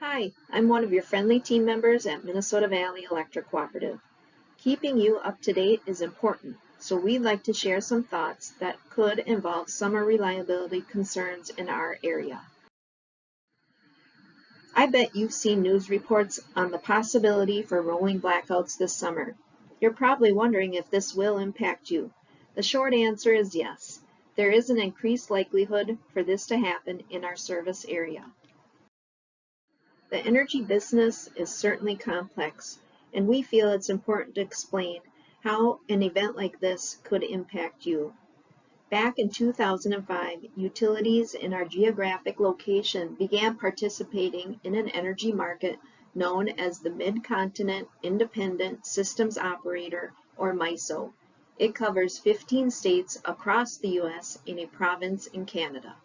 Hi, I'm one of your friendly team members at Minnesota Valley Electric Cooperative. Keeping you up to date is important, so we'd like to share some thoughts that could involve summer reliability concerns in our area. I bet you've seen news reports on the possibility for rolling blackouts this summer. You're probably wondering if this will impact you. The short answer is yes. There is an increased likelihood for this to happen in our service area. The energy business is certainly complex, and we feel it's important to explain how an event like this could impact you. Back in 2005, utilities in our geographic location began participating in an energy market known as the Midcontinent Independent Systems Operator, or MISO. It covers 15 states across the U.S. and a province in Canada.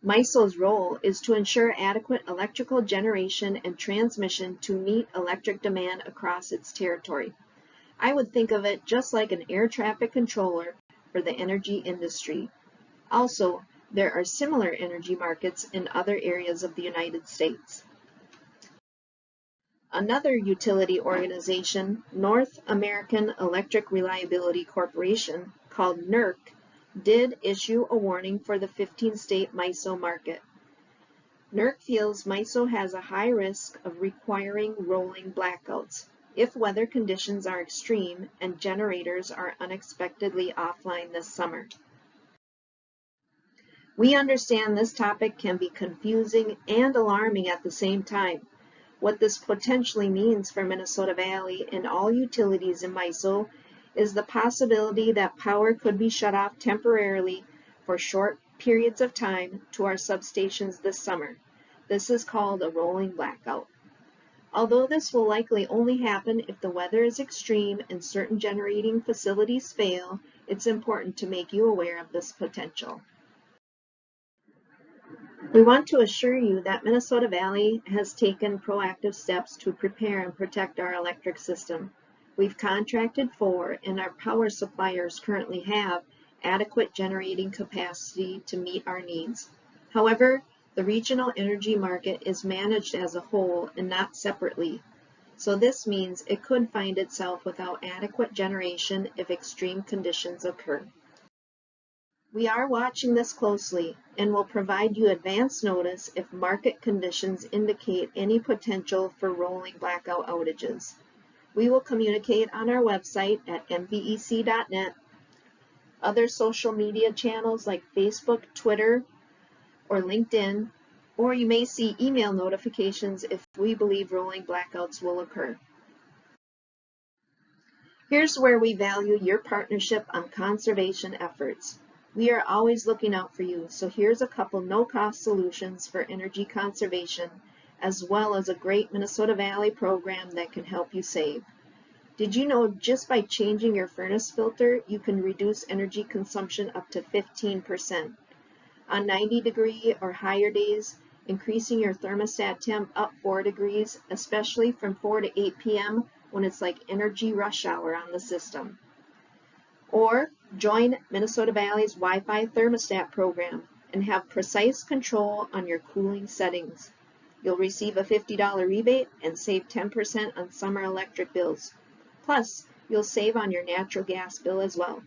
MISO's role is to ensure adequate electrical generation and transmission to meet electric demand across its territory. I would think of it just like an air traffic controller for the energy industry. Also, there are similar energy markets in other areas of the United States. Another utility organization, North American Electric Reliability Corporation, called NERC, did issue a warning for the 15-state MISO market. NERC feels MISO has a high risk of requiring rolling blackouts if weather conditions are extreme and generators are unexpectedly offline this summer. We understand this topic can be confusing and alarming at the same time. What this potentially means for Minnesota Valley and all utilities in MISO is the possibility that power could be shut off temporarily for short periods of time to our substations this summer. This is called a rolling blackout. Although this will likely only happen if the weather is extreme and certain generating facilities fail, it's important to make you aware of this potential. We want to assure you that Minnesota Valley has taken proactive steps to prepare and protect our electric system. We've contracted for, and our power suppliers currently have, adequate generating capacity to meet our needs. However, the regional energy market is managed as a whole and not separately, so this means it could find itself without adequate generation if extreme conditions occur. We are watching this closely and will provide you advance notice if market conditions indicate any potential for rolling blackout outages. We will communicate on our website at mvec.net, other social media channels like Facebook, Twitter, or LinkedIn, or you may see email notifications if we believe rolling blackouts will occur. Here's where we value your partnership on conservation efforts. We are always looking out for you, so here's a couple no-cost solutions for energy conservation, as well as a great Minnesota Valley program that can help you save. Did you know just by changing your furnace filter, you can reduce energy consumption up to 15%? On 90-degree or higher days, increasing your thermostat temp up 4 degrees, especially from 4 to 8 p.m. when it's like energy rush hour on the system. Or join Minnesota Valley's Wi-Fi thermostat program and have precise control on your cooling settings. You'll receive a $50 rebate and save 10% on summer electric bills. Plus, you'll save on your natural gas bill as well.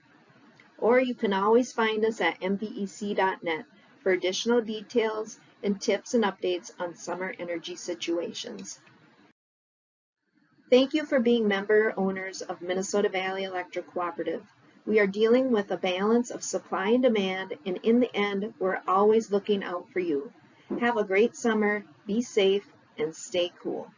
Or you can always find us at mvec.net for additional details and tips and updates on summer energy situations. Thank you for being member owners of Minnesota Valley Electric Cooperative. We are dealing with a balance of supply and demand, and in the end, we're always looking out for you. Have a great summer, be safe, and stay cool.